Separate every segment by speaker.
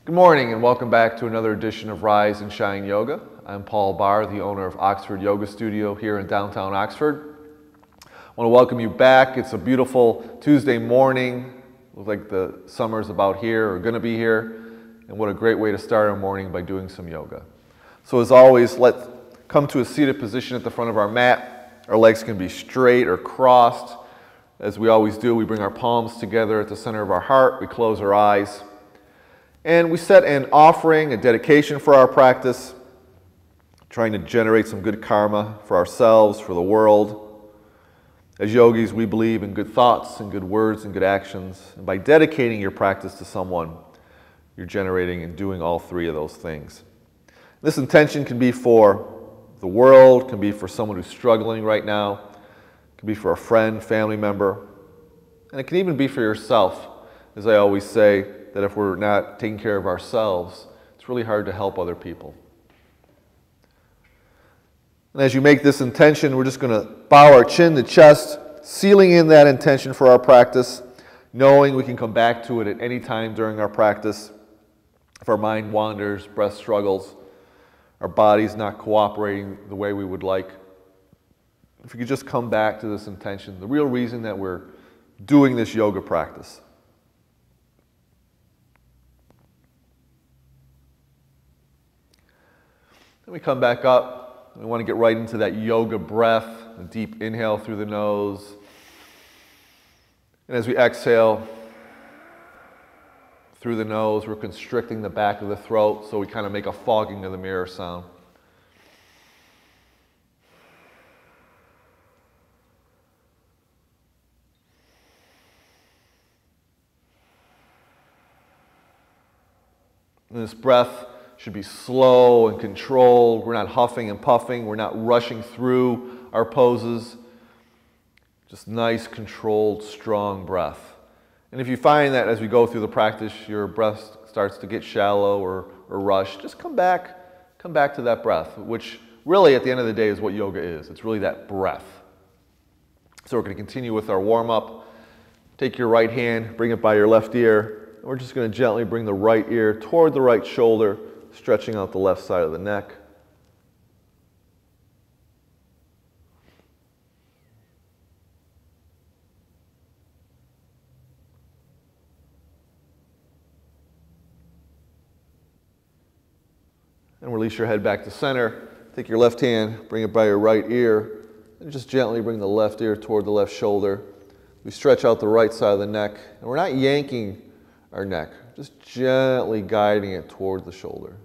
Speaker 1: Good morning and welcome back to another edition of Rise and Shine Yoga. I'm Paul Barr, the owner of Oxford Yoga Studio here in downtown Oxford. I want to welcome you back. It's a beautiful Tuesday morning. Looks like the summer's about here or going to be here. And what a great way to start our morning by doing some yoga. So as always, let's come to a seated position at the front of our mat. Our legs can be straight or crossed. As we always do, we bring our palms together at the center of our heart. We close our eyes. And we set an offering, a dedication for our practice, trying to generate some good karma for ourselves, for the world. As yogis, we believe in good thoughts and good words and good actions. And by dedicating your practice to someone, you're generating and doing all three of those things. This intention can be for the world, can be for someone who's struggling right now, can be for a friend, family member, and it can even be for yourself. As I always say, that if we're not taking care of ourselves, it's really hard to help other people. And as you make this intention, we're just going to bow our chin to chest, sealing in that intention for our practice, knowing we can come back to it at any time during our practice. If our mind wanders, breath struggles, our body's not cooperating the way we would like, if we could just come back to this intention, the real reason that we're doing this yoga practice. Then we come back up. We want to get right into that yoga breath, a deep inhale through the nose. And as we exhale through the nose, we're constricting the back of the throat, so we kind of make a fogging of the mirror sound. And this breath should be slow and controlled. We're not huffing and puffing. We're not rushing through our poses. Just nice, controlled, strong breath. And if you find that as we go through the practice, your breath starts to get shallow or rush, just come back to that breath, which really at the end of the day is what yoga is. It's really that breath. So we're going to continue with our warm-up. Take your right hand, bring it by your left ear. And we're just going to gently bring the right ear toward the right shoulder, stretching out the left side of the neck. And release your head back to center. Take your left hand, bring it by your right ear, and just gently bring the left ear toward the left shoulder. We stretch out the right side of the neck, and we're not yanking our neck, just gently guiding it toward the shoulder.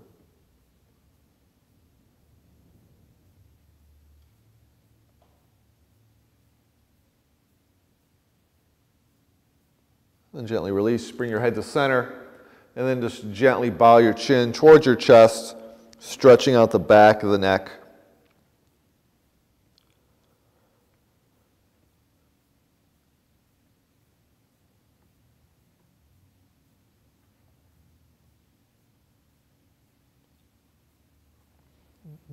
Speaker 1: Then gently release, bring your head to center, and then just gently bow your chin towards your chest, stretching out the back of the neck.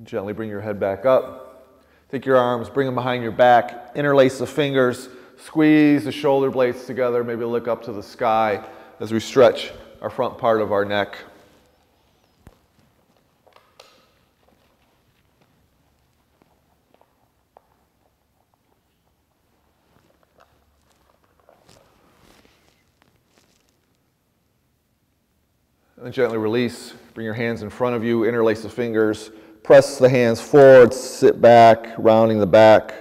Speaker 1: Gently bring your head back up. Take your arms, bring them behind your back, interlace the fingers, squeeze the shoulder blades together, maybe look up to the sky as we stretch our front part of our neck. And then gently release, bring your hands in front of you, interlace the fingers, press the hands forward, sit back, rounding the back.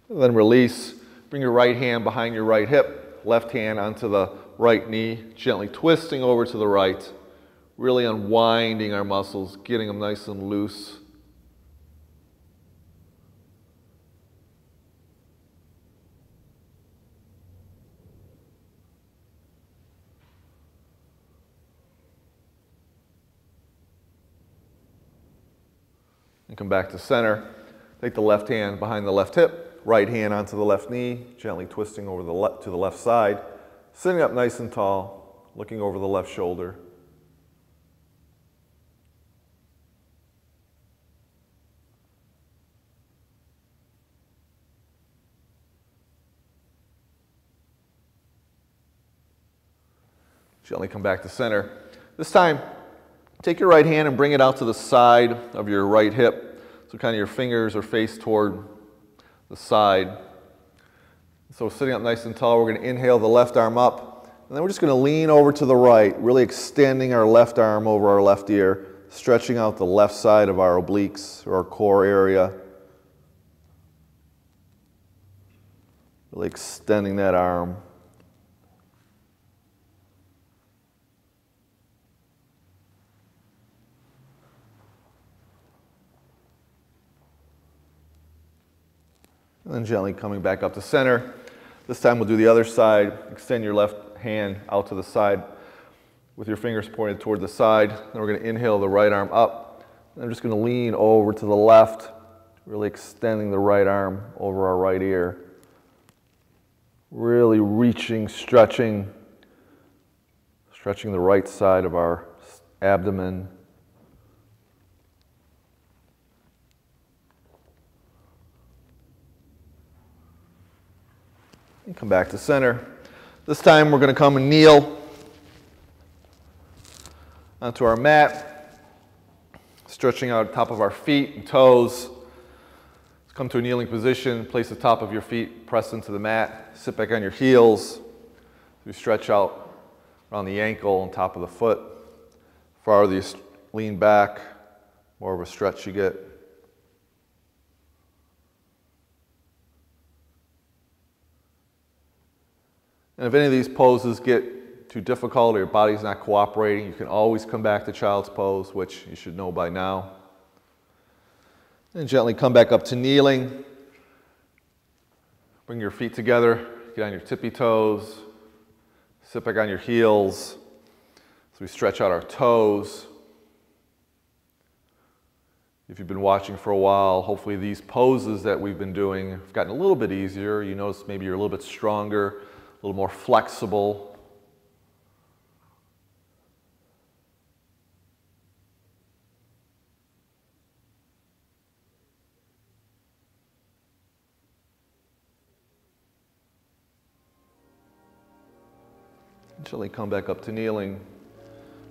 Speaker 1: And then release, bring your right hand behind your right hip, left hand onto the right knee, gently twisting over to the right, really unwinding our muscles, getting them nice and loose. And come back to center. Take the left hand behind the left hip, right hand onto the left knee, gently twisting over to the left side, sitting up nice and tall, looking over the left shoulder. Gently come back to center. This time, take your right hand and bring it out to the side of your right hip. So kind of your fingers are faced toward the side. So sitting up nice and tall, we're going to inhale the left arm up. And then we're just going to lean over to the right, really extending our left arm over our left ear, stretching out the left side of our obliques or our core area. Really extending that arm. And then gently coming back up to center. This time we'll do the other side. Extend your left hand out to the side with your fingers pointed toward the side. Then we're going to inhale the right arm up. And I'm just going to lean over to the left, really extending the right arm over our right ear. Really reaching, stretching the right side of our abdomen. And come back to center. This time we're going to come and kneel onto our mat, stretching out top of our feet and toes. Come to a kneeling position, place the top of your feet pressed into the mat, sit back on your heels. You stretch out around the ankle and top of the foot. Farther you lean back, more of a stretch you get. And if any of these poses get too difficult or your body's not cooperating, you can always come back to child's pose, which you should know by now. And gently come back up to kneeling. Bring your feet together, get on your tippy toes, sit back on your heels. So we stretch out our toes. If you've been watching for a while, hopefully these poses that we've been doing have gotten a little bit easier. You notice maybe you're a little bit stronger, a little more flexible. Gently come back up to kneeling.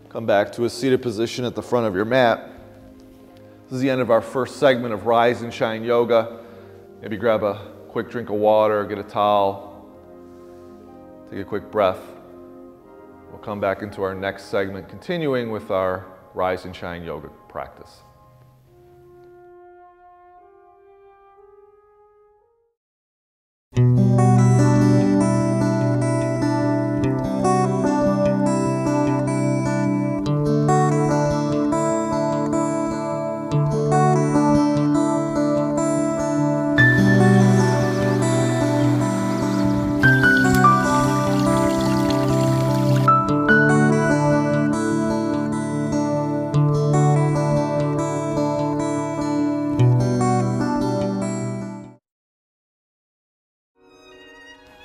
Speaker 1: Come back to a seated position at the front of your mat. This is the end of our first segment of Rise and Shine Yoga. Maybe grab a quick drink of water, get a towel. Take a quick breath. We'll come back into our next segment, continuing with our Rise and Shine Yoga practice.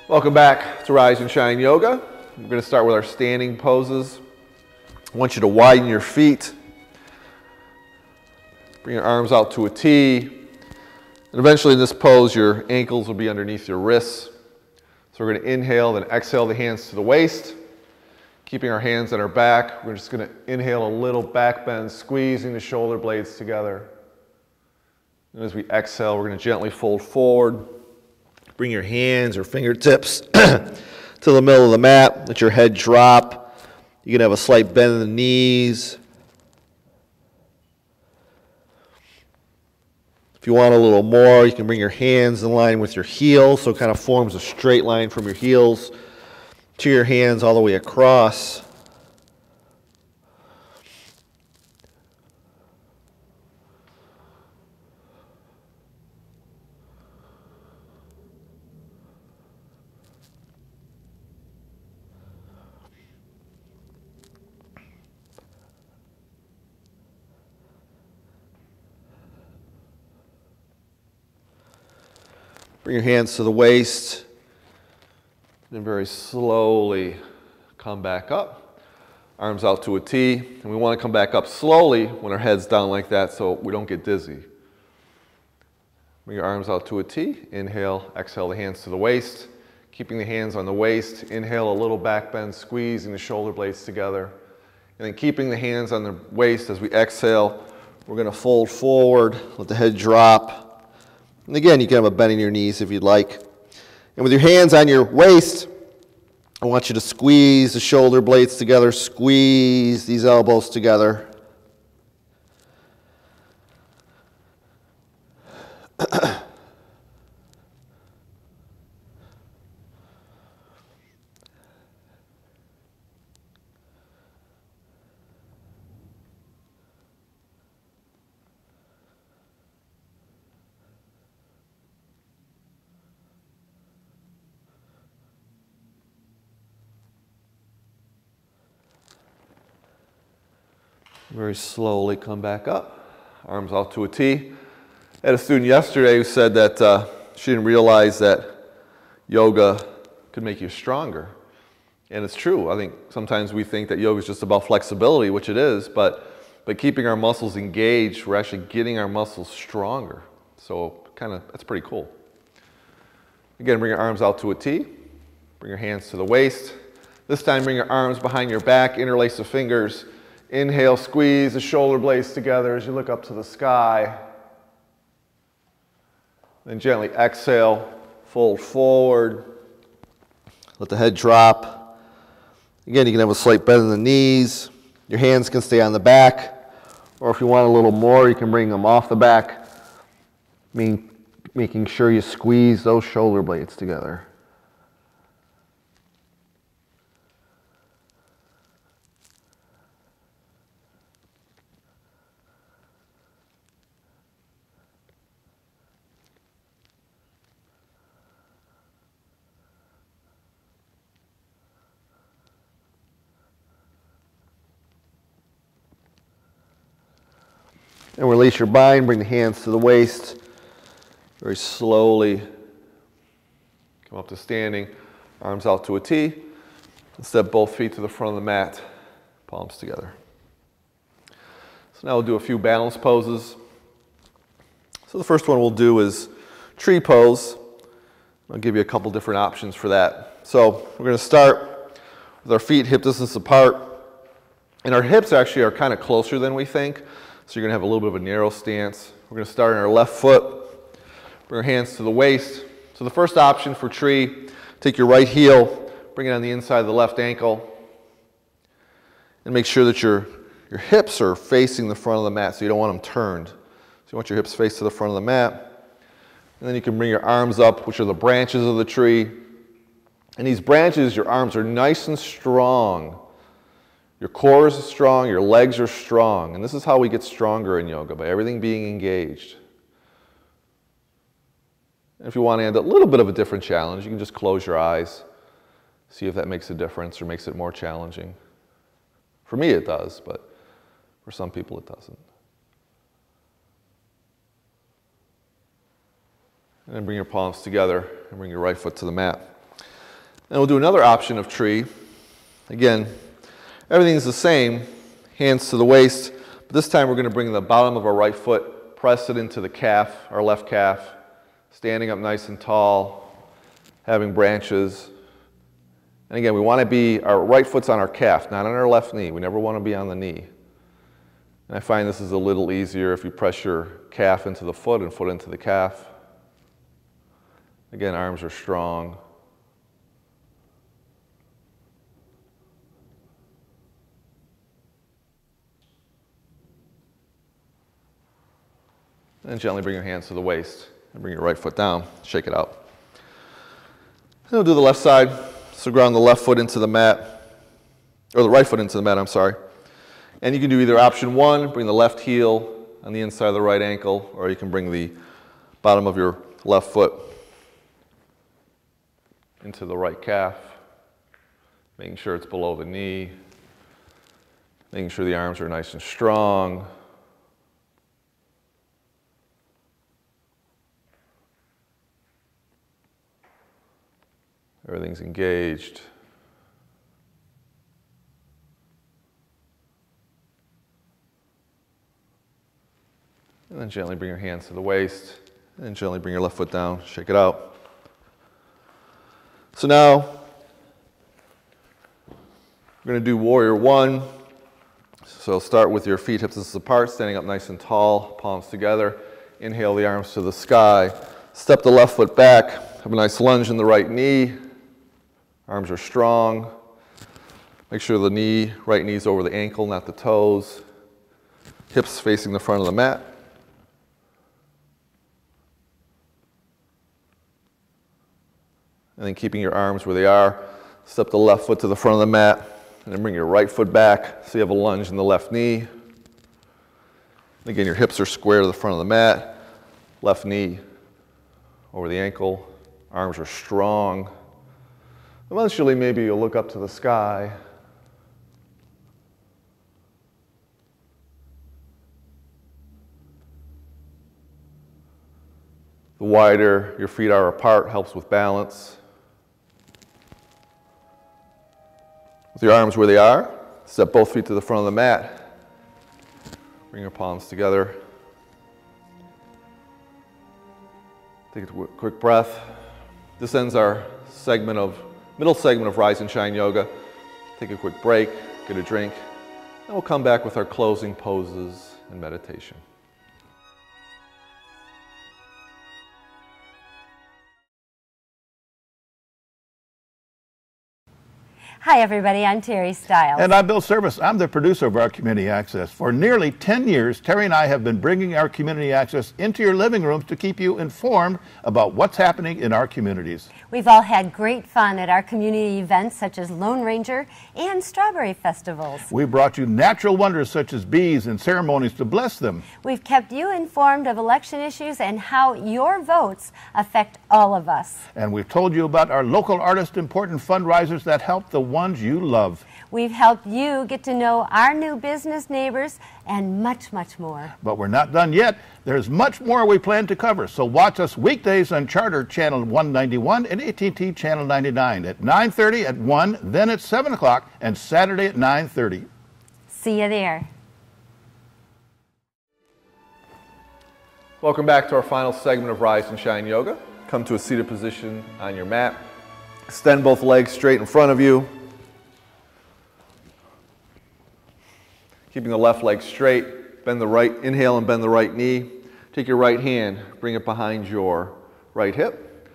Speaker 1: Welcome back to Rise and Shine Yoga. We're going to start with our standing poses. I want you to widen your feet. Bring your arms out to a T. And eventually in this pose, your ankles will be underneath your wrists. So we're going to inhale, then exhale the hands to the waist. Keeping our hands on our back, we're just going to inhale a little back bend, squeezing the shoulder blades together. And as we exhale, we're going to gently fold forward. Bring your hands or fingertips to the middle of the mat. Let your head drop. You can have a slight bend in the knees. If you want a little more, you can bring your hands in line with your heels, so it kind of forms a straight line from your heels to your hands all the way across. Bring your hands to the waist, and very slowly come back up. Arms out to a T, and we want to come back up slowly when our head's down like that so we don't get dizzy. Bring your arms out to a T, inhale, exhale the hands to the waist. keeping the hands on the waist. Inhale, a little back bend, squeezing the shoulder blades together. And then keeping the hands on the waist as we exhale, we're going to fold forward, let the head drop. And again, you can have a bend in your knees if you'd like. And with your hands on your waist, I want you to squeeze the shoulder blades together, squeeze these elbows together. Very slowly come back up, arms out to a T. I had a student yesterday who said that she didn't realize that yoga could make you stronger. And it's true. I think sometimes we think that yoga is just about flexibility, which it is, but keeping our muscles engaged, we're actually getting our muscles stronger. So that's pretty cool. Again, bring your arms out to a T. Bring your hands to the waist. This time bring your arms behind your back, interlace the fingers. Inhale, squeeze the shoulder blades together as you look up to the sky. Then gently exhale, fold forward. Let the head drop. Again, you can have a slight bend in the knees. Your hands can stay on the back. Or if you want a little more, you can bring them off the back, making sure you squeeze those shoulder blades together. And release your bind, bring the hands to the waist. Very slowly come up to standing, arms out to a T. And step both feet to the front of the mat, palms together. So now we'll do a few balance poses. So the first one we'll do is tree pose. I'll give you a couple different options for that. So we're going to start with our feet hip distance apart. And our hips actually are kind of closer than we think. So you're going to have a little bit of a narrow stance. We're going to start on our left foot. Bring our hands to the waist. So the first option for tree, take your right heel, bring it on the inside of the left ankle, and make sure that your hips are facing the front of the mat, so you don't want them turned. So you want your hips face to the front of the mat. And then you can bring your arms up, which are the branches of the tree. And these branches, your arms are nice and strong. Your core is strong, your legs are strong. And this is how we get stronger in yoga, by everything being engaged. And if you want to add a little bit of a different challenge, you can just close your eyes, see if that makes a difference or makes it more challenging. For me it does, but for some people it doesn't. And then bring your palms together and bring your right foot to the mat. And we'll do another option of tree. Again, everything's the same, hands to the waist, but this time we're going to bring the bottom of our right foot, press it into the calf, our left calf, standing up nice and tall, having branches. And again, we want to be, our right foot's on our calf, not on our left knee. We never want to be on the knee. And I find this is a little easier if you press your calf into the foot and foot into the calf. Again, arms are strong. And gently bring your hands to the waist and bring your right foot down. Shake it out. And we'll do the left side. So ground the left foot into the mat, or the right foot into the mat, I'm sorry. And you can do either option one, bring the left heel on the inside of the right ankle, or you can bring the bottom of your left foot into the right calf, making sure it's below the knee, making sure the arms are nice and strong. Everything's engaged. And then gently bring your hands to the waist, and then gently bring your left foot down, shake it out. So now we're going to do warrior one. So start with your feet hips distance apart, standing up nice and tall, palms together. Inhale the arms to the sky. Step the left foot back. Have a nice lunge in the right knee. Arms are strong. Make sure the right knee's over the ankle, not the toes. Hips facing the front of the mat. And then keeping your arms where they are. Step the left foot to the front of the mat. And then bring your right foot back so you have a lunge in the left knee. And again, your hips are square to the front of the mat. Left knee over the ankle. Arms are strong. Eventually, maybe you'll look up to the sky. The wider your feet are apart helps with balance. With your arms where they are, step both feet to the front of the mat. Bring your palms together. Take a quick breath. This ends our middle segment of Rise and Shine Yoga. Take a quick break, get a drink, and we'll come back with our closing poses and meditation.
Speaker 2: Hi everybody, I'm Terry Stiles.
Speaker 3: And I'm Bill Service. I'm the producer of our Community Access. For nearly 10 years, Terry and I have been bringing our Community Access into your living rooms to keep you informed about what's happening in our communities.
Speaker 2: We've all had great fun at our community events such as Lone Ranger and Strawberry Festivals.
Speaker 3: We brought you natural wonders such as bees and ceremonies to bless them.
Speaker 2: We've kept you informed of election issues and how your votes affect all of us.
Speaker 3: And we've told you about our local artist important fundraisers that help the ones you love.
Speaker 2: We've helped you get to know our new business neighbors and much, much more.
Speaker 3: But we're not done yet. There's much more we plan to cover. So watch us weekdays on Charter Channel 191 and AT&T Channel 99 at 9:30, at 1, then at 7 o'clock, and Saturday at 9:30.
Speaker 2: See you there.
Speaker 1: Welcome back to our final segment of Rise and Shine Yoga. Come to a seated position on your mat. Extend both legs straight in front of you. Keeping the left leg straight, bend the right, inhale and bend the right knee. Take your right hand, bring it behind your right hip.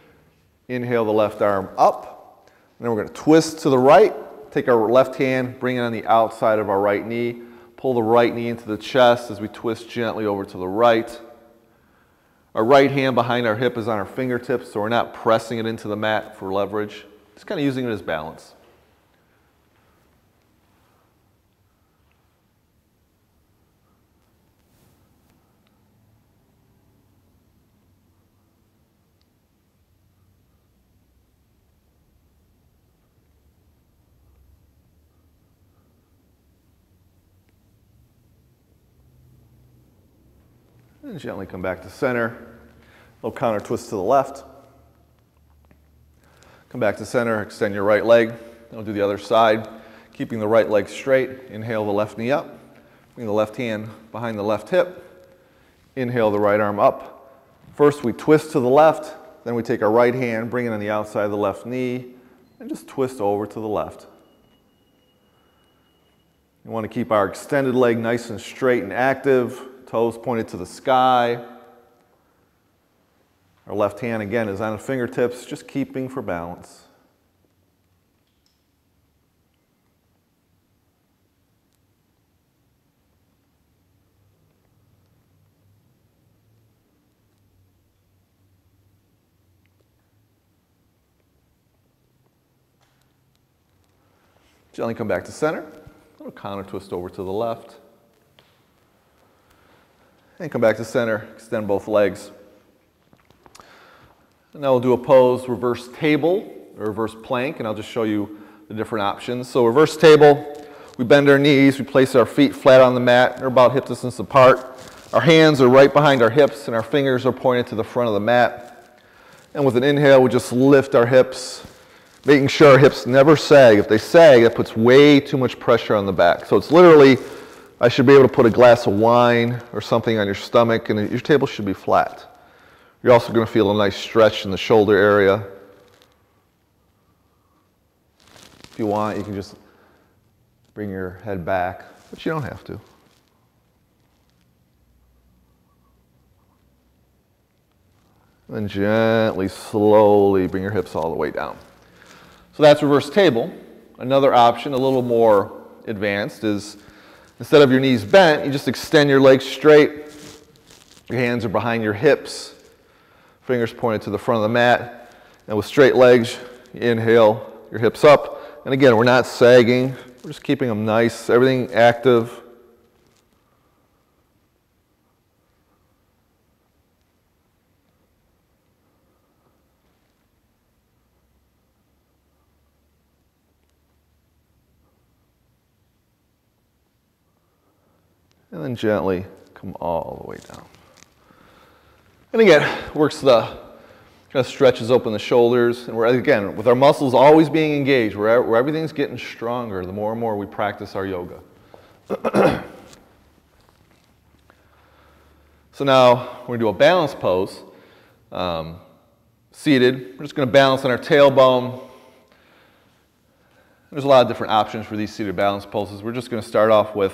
Speaker 1: Inhale the left arm up. And then we're going to twist to the right. Take our left hand, bring it on the outside of our right knee. Pull the right knee into the chest as we twist gently over to the right. Our right hand behind our hip is on our fingertips, so we're not pressing it into the mat for leverage. Just kind of using it as balance. And gently come back to center. A little counter twist to the left. Come back to center, extend your right leg. Then we'll do the other side. Keeping the right leg straight, inhale the left knee up. Bring the left hand behind the left hip. Inhale the right arm up. First we twist to the left, then we take our right hand, bring it on the outside of the left knee, and just twist over to the left. You want to keep our extended leg nice and straight and active. Toes pointed to the sky. Our left hand again is on the fingertips, just keeping for balance. Gently come back to center. A little counter twist over to the left. And come back to center, extend both legs. And now we'll do a pose, reverse table, or reverse plank, and I'll just show you the different options. So reverse table, we bend our knees, we place our feet flat on the mat, they're about hip distance apart. Our hands are right behind our hips, and our fingers are pointed to the front of the mat. And with an inhale, we just lift our hips, making sure our hips never sag. If they sag, that puts way too much pressure on the back. So it's literally, I should be able to put a glass of wine or something on your stomach, and your table should be flat. You're also going to feel a nice stretch in the shoulder area. If you want, you can just bring your head back, but you don't have to. And then gently, slowly bring your hips all the way down. So that's reverse table. Another option, a little more advanced, is instead of your knees bent, you just extend your legs straight. Your hands are behind your hips, fingers pointed to the front of the mat. And with straight legs, you inhale, your hips up. And again, we're not sagging. We're just keeping them nice, everything active. And then gently come all the way down. And again, works the, kind of stretches open the shoulders. And we're, again, with our muscles always being engaged, where everything's getting stronger, the more and more we practice our yoga. So now we're going to do a balance pose. Seated, we're just going to balance on our tailbone. There's a lot of different options for these seated balance poses. We're just going to start off with,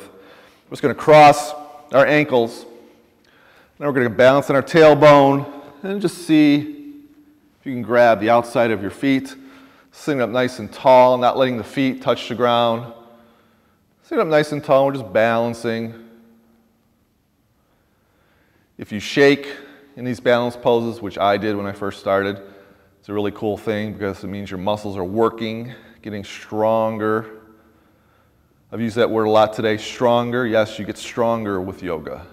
Speaker 1: we're just going to cross our ankles. Now we're going to balance on our tailbone and just see if you can grab the outside of your feet, sitting up nice and tall, not letting the feet touch the ground. Sitting up nice and tall, we're just balancing. If you shake in these balance poses, which I did when I first started, it's a really cool thing because it means your muscles are working, getting stronger. I've used that word a lot today, stronger. Yes, you get stronger with yoga.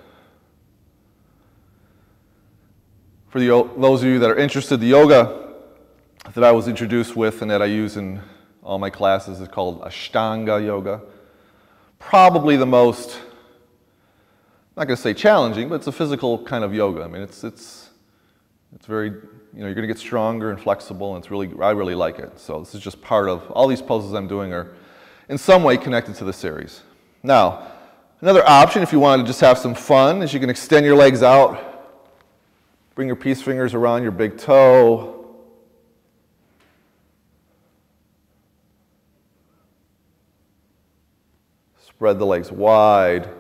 Speaker 1: For those of you that are interested, the yoga that I was introduced with and that I use in all my classes is called Ashtanga yoga. Probably the most, I'm not going to say challenging, but it's a physical kind of yoga. I mean, it's very, you're going to get stronger and flexible, and it's really, I really like it. So this is just part of, all these poses I'm doing are in some way connected to the series. Now, another option if you want to just have some fun is you can extend your legs out, bring your peace fingers around your big toe, spread the legs wide.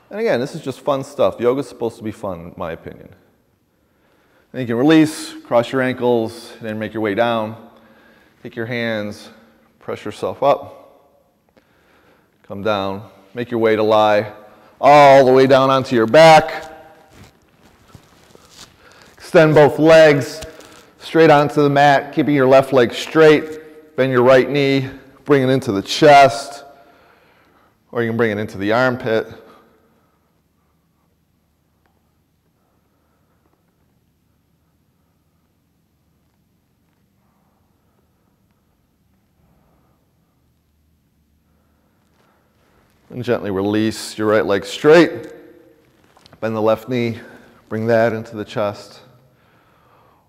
Speaker 1: And again, this is just fun stuff. Yoga is supposed to be fun, in my opinion. Then you can release, cross your ankles, and then make your way down. Take your hands, press yourself up, come down, make your way to lie all the way down onto your back. Extend both legs straight onto the mat, keeping your left leg straight. Bend your right knee, bring it into the chest, or you can bring it into the armpit. And gently release your right leg straight. Bend the left knee, bring that into the chest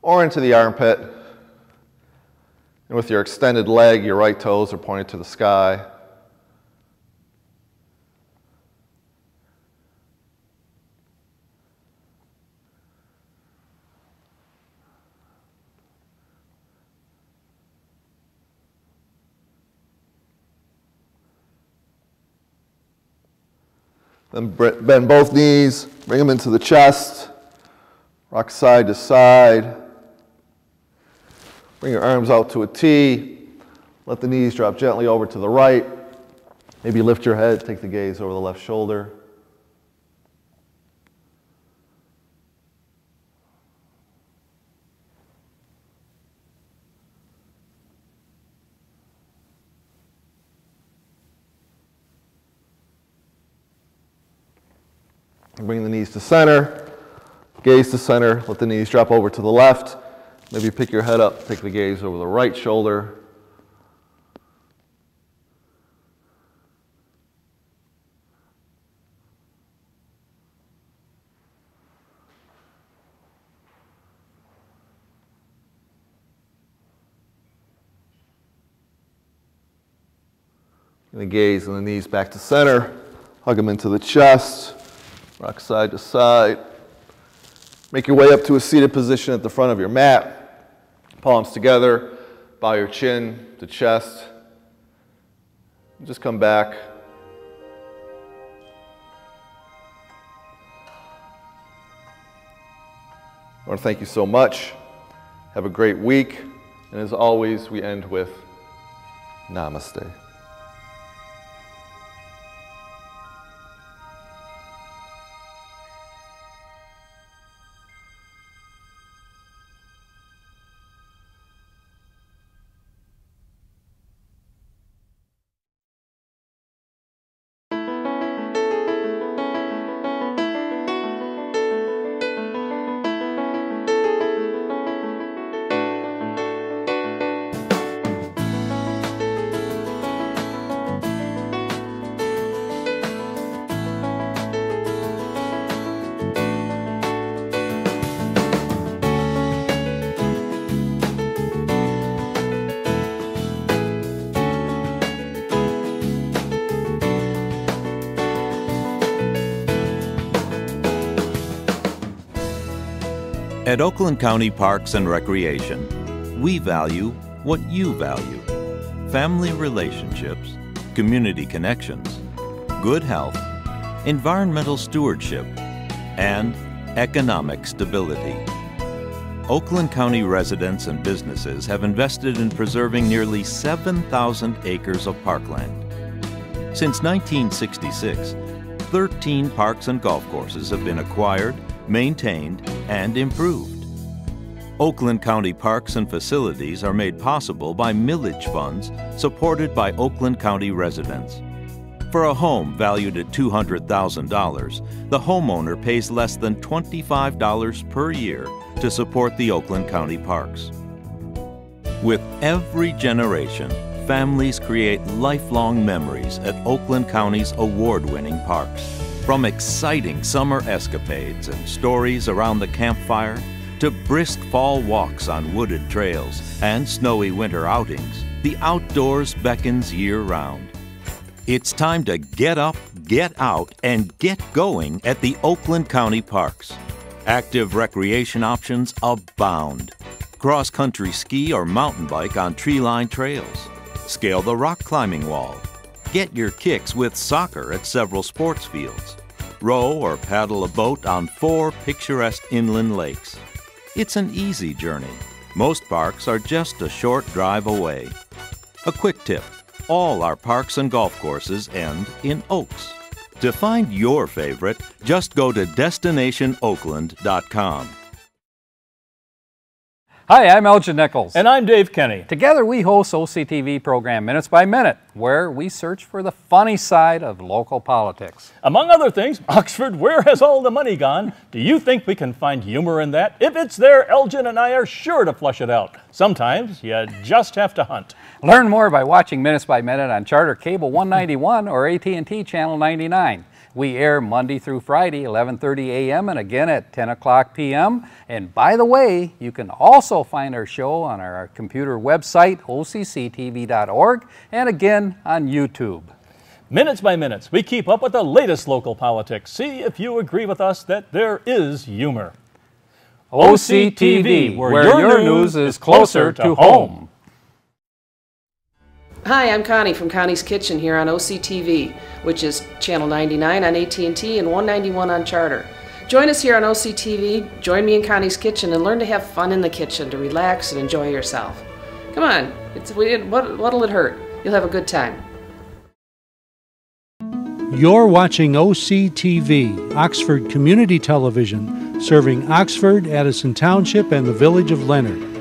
Speaker 1: or into the armpit. And with your extended leg, your right toes are pointed to the sky. Then bend both knees, bring them into the chest, rock side to side. Bring your arms out to a T. Let the knees drop gently over to the right. Maybe lift your head, take the gaze over the left shoulder. Bring the knees to center, gaze to center, let the knees drop over to the left. Maybe pick your head up, take the gaze over the right shoulder. And the gaze and the knees back to center, hug them into the chest. Rock side to side. Make your way up to a seated position at the front of your mat. Palms together. Bow your chin to chest. Just come back. I want to thank you so much. Have a great week. And as always, we end with Namaste.
Speaker 4: At Oakland County Parks and Recreation, we value what you value: family relationships, community connections, good health, environmental stewardship, and economic stability. Oakland County residents and businesses have invested in preserving nearly 7,000 acres of parkland. Since 1966, 13 parks and golf courses have been acquired, maintained, and improved. Oakland County parks and facilities are made possible by millage funds supported by Oakland County residents. For a home valued at $200,000, the homeowner pays less than $25 per year to support the Oakland County parks. With every generation, families create lifelong memories at Oakland County's award-winning parks. From exciting summer escapades and stories around the campfire to brisk fall walks on wooded trails and snowy winter outings, the outdoors beckons year-round. It's time to get up, get out, and get going at the Oakland County parks. Active recreation options abound. Cross-country ski or mountain bike on tree-lined trails. Scale the rock climbing wall. Get your kicks with soccer at several sports fields. Row or paddle a boat on 4 picturesque inland lakes. It's an easy journey. Most parks are just a short drive away. A quick tip: all our parks and golf courses end in Oaks. To find your favorite, just go to destinationoakland.com.
Speaker 5: Hi, I'm Elgin Nichols.
Speaker 6: And I'm Dave Kenny.
Speaker 5: Together we host OCTV program Minutes by Minute, where we search for the funny side of local politics.
Speaker 6: Among other things, Oxford, where has all the money gone? Do you think we can find humor in that? If it's there, Elgin and I are sure to flush it out. Sometimes you just have to hunt.
Speaker 5: Learn more by watching Minutes by Minute on Charter Cable 191 or AT&T Channel 99. We air Monday through Friday, 11:30 a.m. and again at 10 o'clock p.m. And by the way, you can also find our show on our computer website, OCCTV.org, and again on YouTube.
Speaker 6: Minutes by Minutes, we keep up with the latest local politics. See if you agree with us that there is humor.
Speaker 5: OCTV, where your news is closer to home.
Speaker 7: Hi, I'm Connie from Connie's Kitchen here on OCTV, which is Channel 99 on AT&T and 191 on Charter. Join us here on OCTV, join me in Connie's Kitchen, and learn to have fun in the kitchen, to relax and enjoy yourself. Come on, what'll it hurt? You'll have a good time.
Speaker 8: You're watching OCTV, Oxford Community Television, serving Oxford, Addison Township, and the village of Leonard.